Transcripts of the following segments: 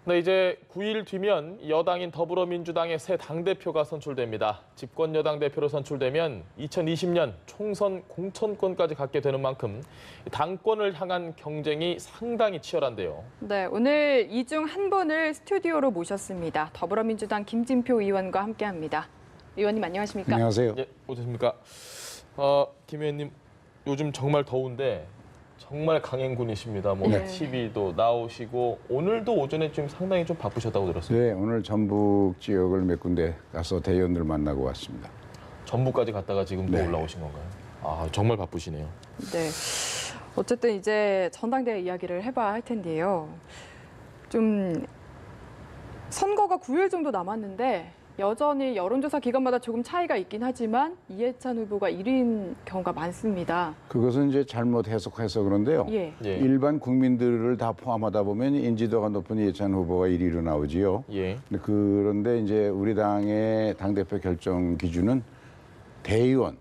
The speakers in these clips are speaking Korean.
네, 이제 9일 뒤면 여당인 더불어민주당의 새 당대표가 선출됩니다. 집권 여당 대표로 선출되면 2020년 총선 공천권까지 갖게 되는 만큼 당권을 향한 경쟁이 상당히 치열한데요. 네, 오늘 이 중 한 분을 스튜디오로 모셨습니다. 더불어민주당 김진표 의원과 함께합니다. 의원님 안녕하십니까? 안녕하세요. 예, 어떠십니까? 김 의원님, 요즘 정말 더운데 정말 강행군이십니다. 뭐 네. TV도 나오시고 오늘도 오전에 좀 상당히 좀 바쁘셨다고 들었습니다. 네, 오늘 전북 지역을 몇 군데 가서 대의원들 만나고 왔습니다. 전북까지 갔다가 지금 또 네. 올라오신 건가요? 아, 정말 바쁘시네요. 네. 어쨌든 이제 전당대회 이야기를 해봐야 할 텐데요. 좀 선거가 9일 정도 남았는데 여전히 여론조사 기관마다 조금 차이가 있긴 하지만 이해찬 후보가 1위인 경우가 많습니다. 그것은 이제 잘못 해석해서 그런데요. 예. 예. 일반 국민들을 다 포함하다 보면 인지도가 높은 이해찬 후보가 1위로 나오지요. 예. 그런데 이제 우리 당의 당대표 결정 기준은 대의원,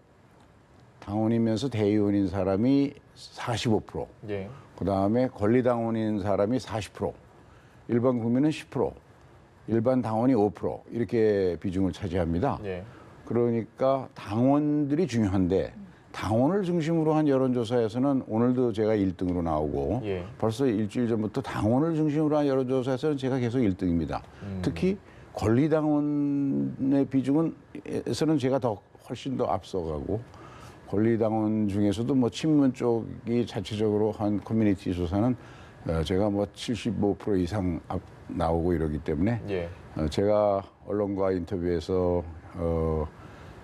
당원이면서 대의원인 사람이 45%, 예. 그다음에 권리당원인 사람이 40%, 일반 국민은 10%, 일반 당원이 5% 이렇게 비중을 차지합니다. 예. 그러니까 당원들이 중요한데 당원을 중심으로 한 여론조사에서는 오늘도 제가 1등으로 나오고 예. 벌써 일주일 전부터 당원을 중심으로 한 여론조사에서는 제가 계속 1등입니다. 특히 권리당원의 비중은에서는 제가 더 훨씬 더 앞서가고 권리당원 중에서도 뭐 친문 쪽이 자체적으로 한 커뮤니티 조사는 제가 뭐 75% 이상 앞 나오고 이러기 때문에 예. 제가 언론과 인터뷰에서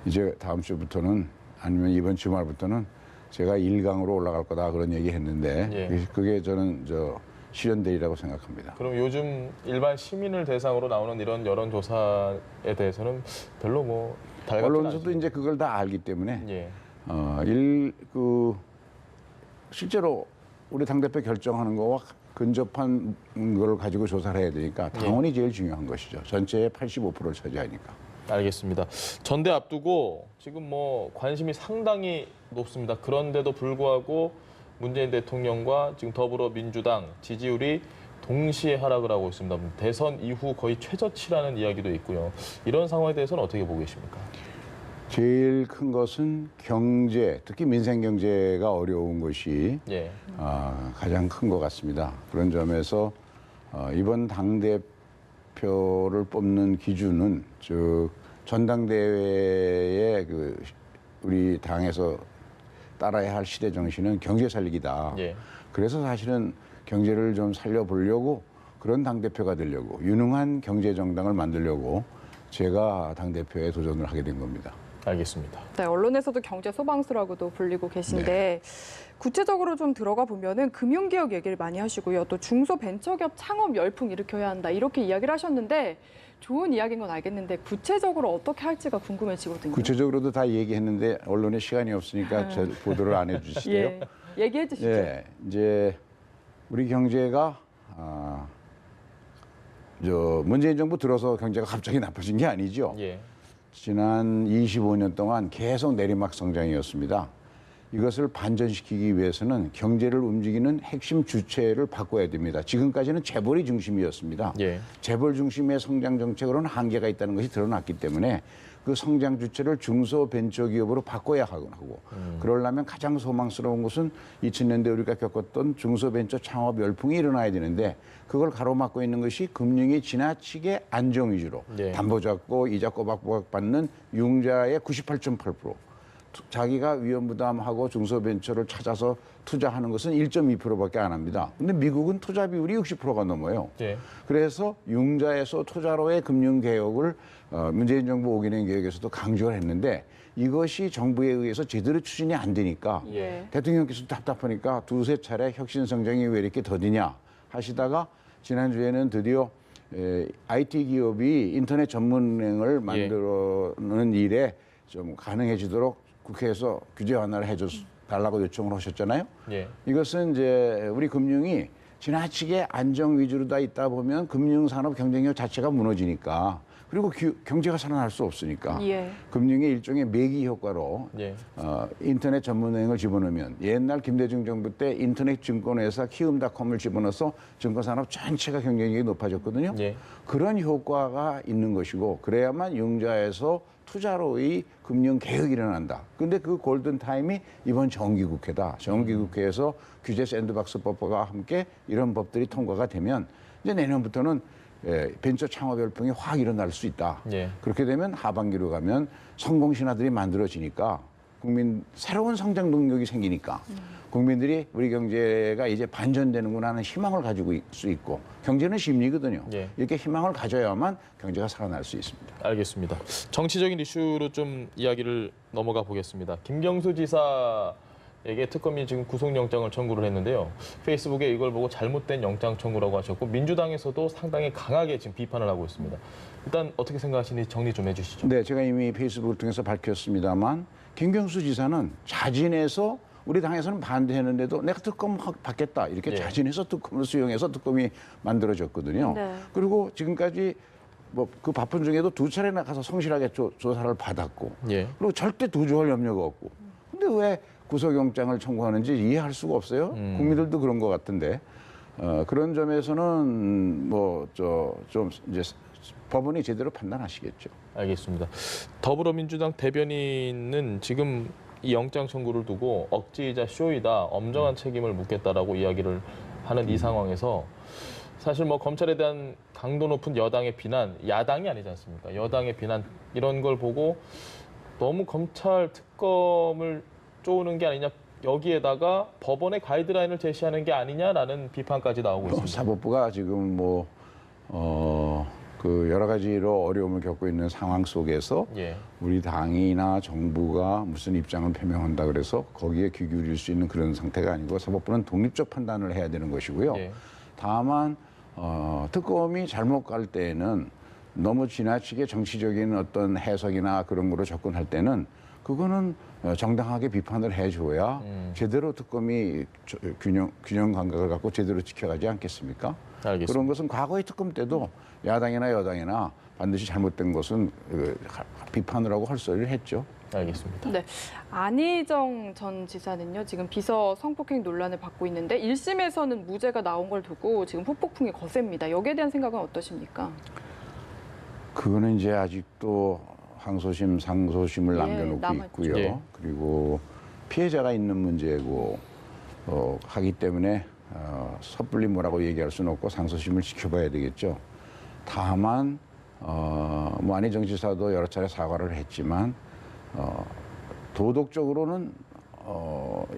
이제 다음 주부터는 아니면 이번 주말부터는 제가 1강으로 올라갈 거다 그런 얘기 했는데 예. 그게 저는 실현되리라고 생각합니다. 그럼 요즘 일반 시민을 대상으로 나오는 이런 여론조사에 대해서는 별로 뭐 달갑지는 언론에서도 않으시죠? 이제 그걸 다 알기 때문에 예. 실제로 우리 당대표 결정하는 거와 근접한 걸 가지고 조사를 해야 되니까 당원이 제일 중요한 것이죠. 전체의 85%를 차지하니까. 알겠습니다. 전대 앞두고 지금 뭐 관심이 상당히 높습니다. 그런데도 불구하고 문재인 대통령과 지금 더불어민주당 지지율이 동시에 하락을 하고 있습니다. 대선 이후 거의 최저치라는 이야기도 있고요. 이런 상황에 대해서는 어떻게 보고 계십니까? 제일 큰 것은 경제, 특히 민생 경제가 어려운 것이 예. 가장 큰 것 같습니다. 그런 점에서 이번 당대표를 뽑는 기준은 즉 전당대회의 우리 당에서 따라야 할 시대 정신은 경제 살리기다. 예. 그래서 사실은 경제를 좀 살려보려고 그런 당대표가 되려고 유능한 경제 정당을 만들려고 제가 당대표에 도전을 하게 된 겁니다. 알겠습니다. 네, 언론에서도 경제 소방수라고도 불리고 계신데 구체적으로 좀 들어가 보면은 금융개혁 얘기를 많이 하시고요. 또 중소벤처기업 창업 열풍 일으켜야 한다 이렇게 이야기를 하셨는데 좋은 이야기인 건 알겠는데 구체적으로 어떻게 할지가 궁금해지거든요. 구체적으로도 다 얘기했는데 언론에 시간이 없으니까 저 보도를 안 해주시게요. 예, 얘기해 주시죠. 예, 이제 우리 경제가 문재인 정부 들어서 경제가 갑자기 나빠진 게 아니죠. 예. 지난 25년 동안 계속 내리막 성장이었습니다. 이것을 반전시키기 위해서는 경제를 움직이는 핵심 주체를 바꿔야 됩니다. 지금까지는 재벌이 중심이었습니다. 예. 재벌 중심의 성장 정책으로는 한계가 있다는 것이 드러났기 때문에 그 성장 주체를 중소벤처기업으로 바꿔야 하고 그러려면 가장 소망스러운 것은 2000년대 우리가 겪었던 중소벤처 창업 열풍이 일어나야 되는데 그걸 가로막고 있는 것이 금융이 지나치게 안정 위주로 네. 담보 잡고 이자 꼬박꼬박 받는 융자의 98.8%. 자기가 위험부담하고 중소벤처를 찾아서 투자하는 것은 1.2%밖에 안 합니다. 근데 미국은 투자 비율이 60%가 넘어요. 예. 그래서 융자에서 투자로의 금융개혁을 문재인 정부 5개년 계획에서도 강조를 했는데 이것이 정부에 의해서 제대로 추진이 안 되니까 예. 대통령께서 답답하니까 두세 차례 혁신성장이 왜 이렇게 더디냐 하시다가 지난주에는 드디어 IT 기업이 인터넷 전문은행을 만드는 일에 좀 가능해지도록 국회에서 규제 완화를 해줘 달라고 요청을 하셨잖아요. 예. 이것은 이제 우리 금융이 지나치게 안정 위주로 다 있다 보면 금융산업 경쟁력 자체가 무너지니까 그리고 경제가 살아날 수 없으니까 예. 금융의 일종의 매기 효과로 예. 인터넷 전문은행을 집어넣으면 옛날 김대중 정부 때 인터넷 증권회사 키움닷컴을 집어넣어서 증권산업 전체가 경쟁력이 높아졌거든요. 예. 그런 효과가 있는 것이고 그래야만 융자에서 투자로의 금융 개혁이 일어난다. 근데 그 골든 타임이 이번 정기국회다. 정기국회에서 규제 샌드박스법과 함께 이런 법들이 통과가 되면 이제 내년부터는 벤처 창업 열풍이 확 일어날 수 있다. 예. 그렇게 되면 하반기로 가면 성공 신화들이 만들어지니까 새로운 성장 동력이 생기니까 국민들이 우리 경제가 이제 반전되는구나 하는 희망을 가지고 수 있고 경제는 심리거든요. 예. 이렇게 희망을 가져야만 경제가 살아날 수 있습니다. 알겠습니다. 정치적인 이슈로 좀 이야기를 넘어가 보겠습니다. 김경수 지사에게 특검이 지금 구속영장을 청구를 했는데요. 페이스북에 이걸 보고 잘못된 영장 청구라고 하셨고 민주당에서도 상당히 강하게 지금 비판을 하고 있습니다. 일단 어떻게 생각하시는지 정리 좀 해주시죠. 네, 제가 이미 페이스북을 통해서 밝혔습니다만 김경수 지사는 자진해서 우리 당에서는 반대했는데도 내가 특검 받겠다 이렇게 예. 자진해서 특검을 수용해서 특검이 만들어졌거든요. 네. 그리고 지금까지 뭐 그 바쁜 중에도 2차례나 가서 성실하게 조사를 받았고 예. 그리고 절대 도주할 염려가 없고 근데 왜 구속영장을 청구하는지 이해할 수가 없어요. 국민들도 그런 것 같은데 그런 점에서는 뭐 좀 이제 법원이 제대로 판단하시겠죠. 알겠습니다. 더불어민주당 대변인은 지금 이 영장 청구를 두고 억지이자 쇼이다, 엄정한 책임을 묻겠다라고 이야기를 하는 이 상황에서 사실 뭐 검찰에 대한 강도 높은 여당의 비난, 야당이 아니지 않습니까? 여당의 비난 이런 걸 보고 너무 검찰 특검을 쪼는 게 아니냐, 여기에다가 법원의 가이드라인을 제시하는 게 아니냐라는 비판까지 나오고 있습니다. 사법부가 지금 그 여러 가지로 어려움을 겪고 있는 상황 속에서 예. 우리 당이나 정부가 무슨 입장을 표명한다 그래서 거기에 귀 기울일 수 있는 그런 상태가 아니고 사법부는 독립적 판단을 해야 되는 것이고요. 예. 다만 특검이 잘못 갈 때에는 너무 지나치게 정치적인 어떤 해석이나 그런 거로 접근할 때는 그거는 정당하게 비판을 해줘야 제대로 특검이 균형 감각을 갖고 제대로 지켜가지 않겠습니까? 알겠습니다. 그런 것은 과거의 특검 때도 야당이나 여당이나 반드시 잘못된 것은 비판을 하고 헐소리를 했죠. 알겠습니다. 네. 안희정 전 지사는요, 지금 비서 성폭행 논란을 받고 있는데 1심에서는 무죄가 나온 걸 두고 지금 후폭풍이 거셉니다. 여기에 대한 생각은 어떠십니까? 그거는 이제 아직도 항소심, 상소심을 예, 남겨놓고 남았죠. 있고요. 예. 그리고 피해자가 있는 문제고 하기 때문에 섣불리 뭐라고 얘기할 수는 없고 상소심을 지켜봐야 되겠죠. 다만 뭐 안희정 지사도 여러 차례 사과를 했지만 도덕적으로는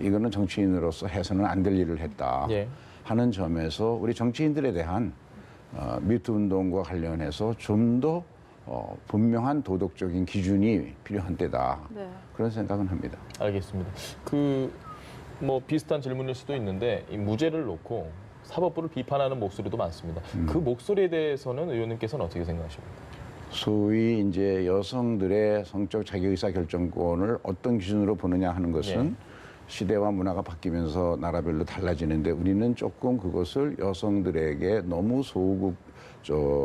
이거는 정치인으로서 해서는 안 될 일을 했다 예. 하는 점에서 우리 정치인들에 대한 미투 운동과 관련해서 좀 더 분명한 도덕적인 기준이 필요한 때다. 네. 그런 생각은 합니다. 알겠습니다. 뭐 비슷한 질문일 수도 있는데 이 무죄를 놓고 사법부를 비판하는 목소리도 많습니다. 그 목소리에 대해서는 의원님께서는 어떻게 생각하십니까? 소위 이제 여성들의 성적 자기의사 결정권을 어떤 기준으로 보느냐 하는 것은 시대와 문화가 바뀌면서 나라별로 달라지는데 우리는 조금 그것을 여성들에게 너무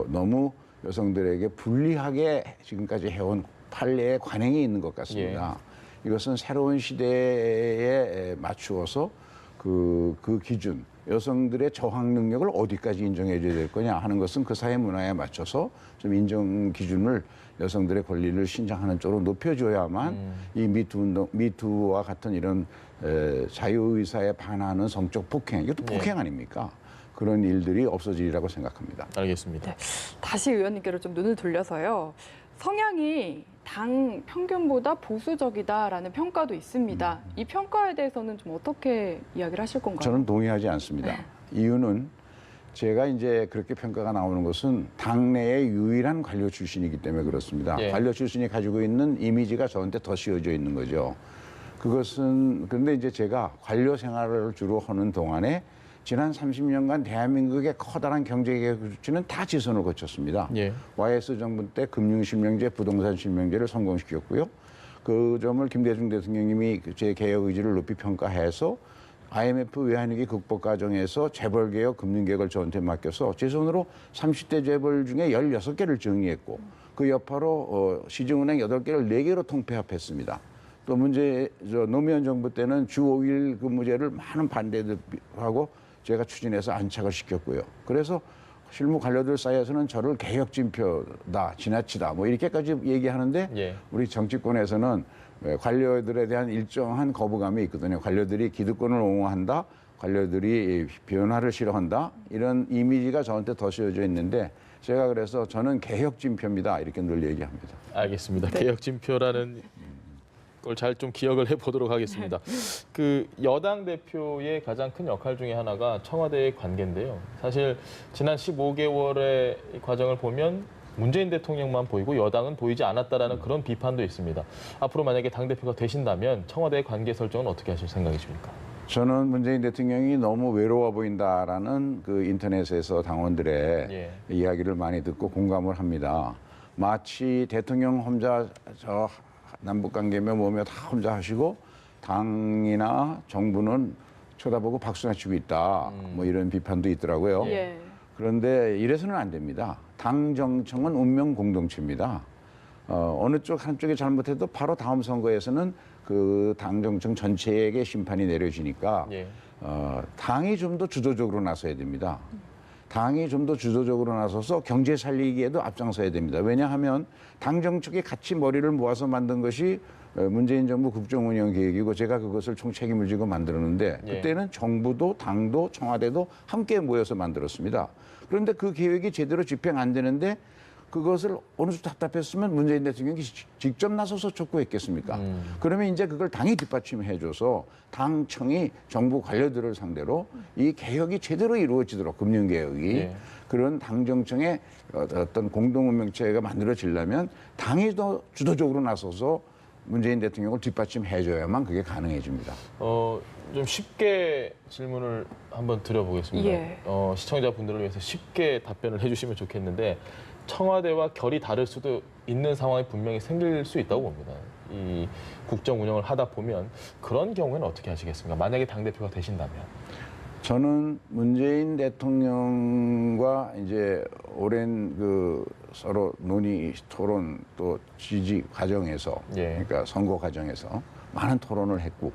너무 여성들에게 불리하게 지금까지 해온 판례의 관행이 있는 것 같습니다. 이것은 새로운 시대에 맞추어서 그 기준, 여성들의 저항 능력을 어디까지 인정해 줘야 될 거냐 하는 것은 그 사회 문화에 맞춰서 좀 인정 기준을 여성들의 권리를 신장하는 쪽으로 높여줘야만 이 미투 운동, 미투와 같은 이런 자유의사에 반하는 성적 폭행, 이것도 폭행 아닙니까? 그런 일들이 없어지리라고 생각합니다. 알겠습니다. 다시 의원님께로 좀 눈을 돌려서요. 성향이 당 평균보다 보수적이다라는 평가도 있습니다. 이 평가에 대해서는 좀 어떻게 이야기를 하실 건가요? 저는 동의하지 않습니다. 이유는 제가 이제 그렇게 평가가 나오는 것은 당내의 유일한 관료 출신이기 때문에 그렇습니다. 예. 관료 출신이 가지고 있는 이미지가 저한테 더 씌워져 있는 거죠. 그것은 그런데 이제 제가 관료 생활을 주로 하는 동안에 지난 30년간 대한민국의 커다란 경제개혁 조치는 다 지선을 거쳤습니다. 예. YS 정부 때 금융실명제, 부동산실명제를 성공시켰고요. 그 점을 김대중 대통령님이 제 개혁 의지를 높이 평가해서 IMF 외환위기 극복 과정에서 재벌개혁, 금융개혁을 저한테 맡겨서 제 손으로 30대 재벌 중에 16개를 정리했고 그 여파로 시중은행 8개를 4개로 통폐합했습니다. 또 노무현 정부 때는 주 5일 근무제를 많은 반대하고 제가 추진해서 안착을 시켰고요. 그래서 실무 관료들 사이에서는 저를 개혁진표다, 지나치다 뭐 이렇게까지 얘기하는데 예. 우리 정치권에서는 관료들에 대한 일정한 거부감이 있거든요. 관료들이 기득권을 옹호한다, 관료들이 변화를 싫어한다 이런 이미지가 저한테 더 씌워져 있는데 제가 그래서 저는 개혁진표입니다 이렇게 늘 얘기합니다. 알겠습니다. 개혁진표라는 걸 잘 좀 기억을 해보도록 하겠습니다. 그 여당 대표의 가장 큰 역할 중에 하나가 청와대의 관계인데요. 사실 지난 15개월의 과정을 보면 문재인 대통령만 보이고 여당은 보이지 않았다라는 그런 비판도 있습니다. 앞으로 만약에 당대표가 되신다면 청와대의 관계 설정은 어떻게 하실 생각이십니까? 저는 문재인 대통령이 너무 외로워 보인다라는 그 인터넷에서 당원들의 예. 이야기를 많이 듣고 공감을 합니다. 마치 대통령 혼자 저 남북관계며 뭐며 다 혼자 하시고 당이나 정부는 쳐다보고 박수나 치고 있다. 뭐 이런 비판도 있더라고요. 예. 그런데 이래서는 안 됩니다. 당 정청은 운명 공동체입니다. 어느 쪽 한쪽이 잘못해도 바로 다음 선거에서는 그 당 정청 전체에게 심판이 내려지니까 예. 당이 좀 더 주도적으로 나서야 됩니다. 당이 좀 더 주도적으로 나서서 경제 살리기에도 앞장서야 됩니다. 왜냐하면 당 정책이 같이 머리를 모아서 만든 것이 문재인 정부 국정운영 계획이고 제가 그것을 총책임을 지고 만들었는데 예. 그때는 정부도 당도 청와대도 함께 모여서 만들었습니다. 그런데 그 계획이 제대로 집행 안 되는데 그것을 어느 수 답답했으면 문재인 대통령이 직접 나서서 촉구했겠습니까? 그러면 이제 그걸 당이 뒷받침해줘서 당청이 정부 관료들을 상대로 이 개혁이 제대로 이루어지도록 금융개혁이 예. 그런 당정청의 어떤 공동운명체가 만들어지려면 당이 더 주도적으로 나서서 문재인 대통령을 뒷받침해줘야만 그게 가능해집니다. 좀 쉽게 질문을 한번 드려보겠습니다. 예. 시청자분들을 위해서 쉽게 답변을 해주시면 좋겠는데 청와대와 결이 다를 수도 있는 상황이 분명히 생길 수 있다고 봅니다. 이 국정 운영을 하다 보면 그런 경우에는 어떻게 하시겠습니까? 만약에 당대표가 되신다면. 저는 문재인 대통령과 이제 오랜 그 서로 논의, 토론 또 지지 과정에서 예. 그러니까 선거 과정에서 많은 토론을 했고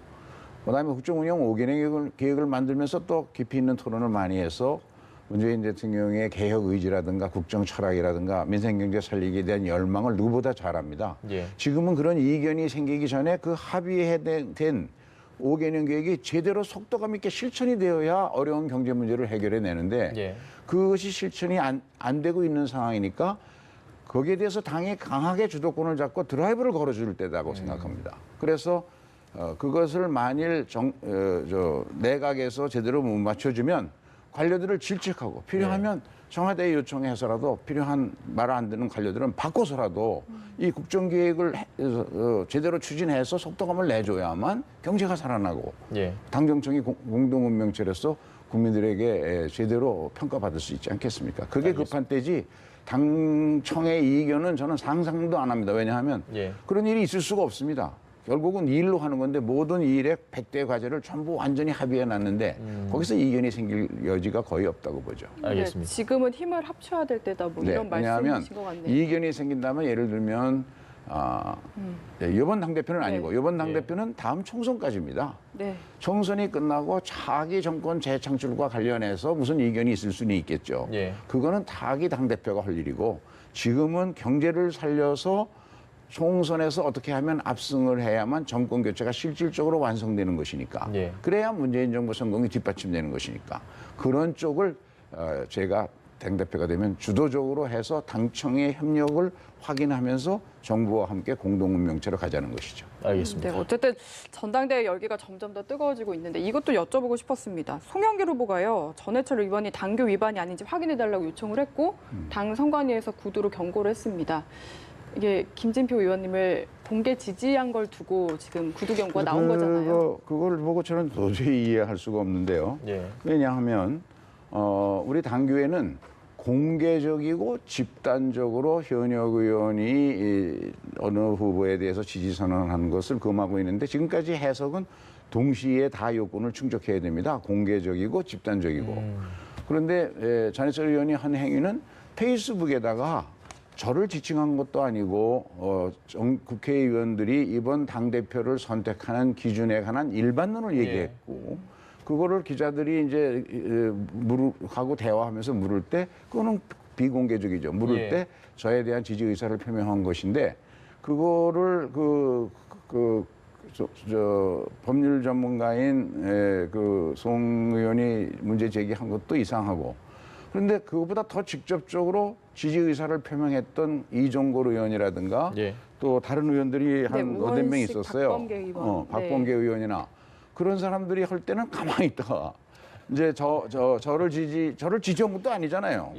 그다음에 국정운영 5개년 계획을 만들면서 또 깊이 있는 토론을 많이 해서 문재인 대통령의 개혁 의지라든가 국정 철학이라든가 민생경제 살리기에 대한 열망을 누구보다 잘 압니다. 예. 지금은 그런 이견이 생기기 전에 그 합의된 5개년 계획이 제대로 속도감 있게 실천이 되어야 어려운 경제 문제를 해결해 내는데 예. 그것이 실천이 안 되고 있는 상황이니까 거기에 대해서 당이 강하게 주도권을 잡고 드라이브를 걸어줄 때라고 생각합니다. 그래서 그것을 만일 내각에서 제대로 못 맞춰주면 관료들을 질책하고 필요하면 청와대에 요청해서라도 필요한 말 안 듣는 관료들은 바꿔서라도 이 국정계획을 제대로 추진해서 속도감을 내줘야만 경제가 살아나고 예. 당정청이 공동운명체로서 국민들에게 제대로 평가받을 수 있지 않겠습니까? 그게 급한 때지 당청의 이견은 저는 상상도 안 합니다. 왜냐하면 예. 그런 일이 있을 수가 없습니다. 결국은 일로 하는 건데 모든 일의 100대 과제를 전부 완전히 합의해 놨는데 거기서 이견이 생길 여지가 거의 없다고 보죠. 알겠습니다. 지금은 힘을 합쳐야 될 때다 뭐 이런 왜냐하면 말씀이신 것 같네요. 이견이 생긴다면 예를 들면 이번 당대표는 아니고 네. 이번 당대표는 다음 총선까지입니다. 네. 총선이 끝나고 차기 정권 재창출과 관련해서 무슨 이견이 있을 수는 있겠죠. 예. 그거는 차기 당대표가 할 일이고 지금은 경제를 살려서 총선에서 어떻게 하면 압승을 해야만 정권 교체가 실질적으로 완성되는 것이니까. 예. 그래야 문재인 정부 성공이 뒷받침되는 것이니까. 그런 쪽을 제가 당대표가 되면 주도적으로 해서 당청의 협력을 확인하면서 정부와 함께 공동운명체로 가자는 것이죠. 알겠습니다. 네, 어쨌든 전당대회 열기가 점점 더 뜨거워지고 있는데 이것도 여쭤보고 싶었습니다. 송영길 후보가요. 전해철 의원이 당규 위반이 아닌지 확인해달라고 요청을 했고 당 선관위에서 구두로 경고를 했습니다. 이게 김진표 의원님을 공개 지지한 걸 두고 지금 구두 경고가 나온 거잖아요. 그걸 보고 저는 도저히 이해할 수가 없는데요. 예. 왜냐하면 우리 당규에는 공개적이고 집단적으로 현역 의원이 어느 후보에 대해서 지지 선언한 것을 금하고 있는데 지금까지 해석은 동시에 다 요건을 충족해야 됩니다. 공개적이고 집단적이고. 그런데 전해철 의원이 한 행위는 페이스북에다가 저를 지칭한 것도 아니고 국회의원들이 이번 당대표를 선택하는 기준에 관한 일반론을 얘기했고 그거를 기자들이 이제 하고 대화하면서 물을 때 그거는 비공개적이죠. 물을 때 저에 대한 지지 의사를 표명한 것인데 그거를 법률 전문가인 송 의원이 문제 제기한 것도 이상하고 그런데 그것보다 더 직접적으로 지지 의사를 표명했던 이종걸 의원이라든가 또 다른 의원들이 한 너댓 명 있었어요. 박범계 의원. 박범계 의원이나 그런 사람들이 할 때는 가만히 있다가 이제 저를 지지한 것도 아니잖아요.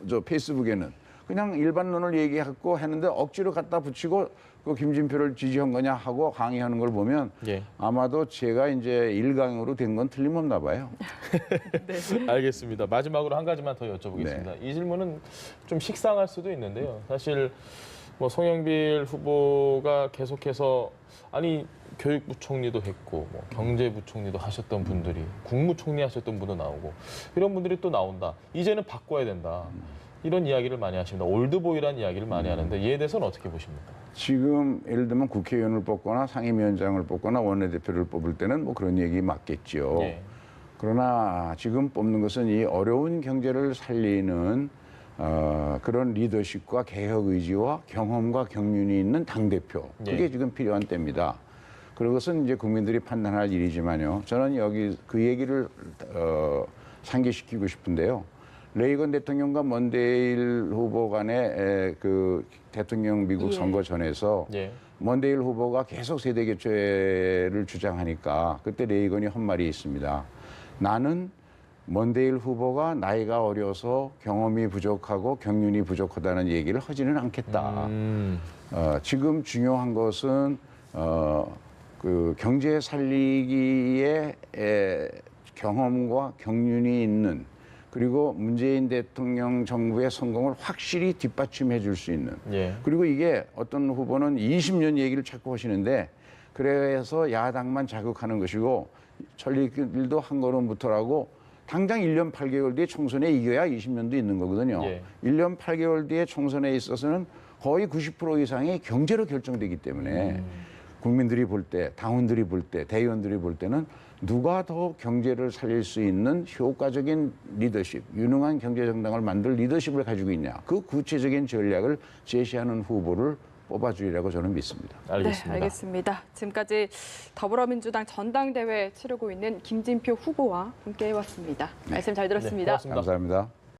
저 페이스북에는 그냥 일반론을 얘기했고 했는데 억지로 갖다 붙이고 그 김진표를 지지한 거냐 하고 항의하는 걸 보면 아마도 제가 이제 일강으로 된 건 틀림없나 봐요. 알겠습니다. 마지막으로 한 가지만 더 여쭤보겠습니다. 이 질문은 좀 식상할 수도 있는데요. 사실 뭐 송영길 후보가 계속해서 아니 교육부총리도 했고 뭐 경제부총리도 하셨던 분들이 국무총리 하셨던 분도 나오고 이런 분들이 또 나온다. 이제는 바꿔야 된다. 이런 이야기를 많이 하십니다. 올드보이라는 이야기를 많이 하는데 이에 대해서는 어떻게 보십니까? 지금 예를 들면 국회의원을 뽑거나 상임위원장을 뽑거나 원내대표를 뽑을 때는 뭐 그런 얘기 맞겠죠. 그러나 지금 뽑는 것은 이 어려운 경제를 살리는 그런 리더십과 개혁 의지와 경험과 경륜이 있는 당대표. 그게 지금 필요한 때입니다. 그것은 이제 국민들이 판단할 일이지만요. 저는 여기 그 얘기를 상기시키고 싶은데요. 레이건 대통령과 먼데일 후보 간의 그 대통령 미국 선거 전에서 먼데일 후보가 계속 세대 교체를 주장하니까 그때 레이건이 한 말이 있습니다. 나는 먼데일 후보가 나이가 어려서 경험이 부족하고 경륜이 부족하다는 얘기를 하지는 않겠다. 지금 중요한 것은 그 경제 살리기에 경험과 경륜이 있는 그리고 문재인 대통령 정부의 성공을 확실히 뒷받침해 줄 수 있는 그리고 이게 어떤 후보는 20년 얘기를 자꾸 하시는데 그래서 야당만 자극하는 것이고 천리길도 한 걸음부터라고 당장 1년 8개월 뒤에 총선에 이겨야 20년도 있는 거거든요. 1년 8개월 뒤에 총선에 있어서는 거의 90% 이상이 경제로 결정되기 때문에 국민들이 볼 때, 당원들이 볼 때, 대의원들이 볼 때는 누가 더 경제를 살릴 수 있는 효과적인 리더십, 유능한 경제정당을 만들 리더십을 가지고 있냐. 그 구체적인 전략을 제시하는 후보를 뽑아주리라고 저는 믿습니다. 알겠습니다. 네, 알겠습니다. 지금까지 더불어민주당 전당대회 치르고 있는 김진표 후보와 함께 해왔습니다. 말씀 잘 들었습니다. 고맙습니다. 감사합니다.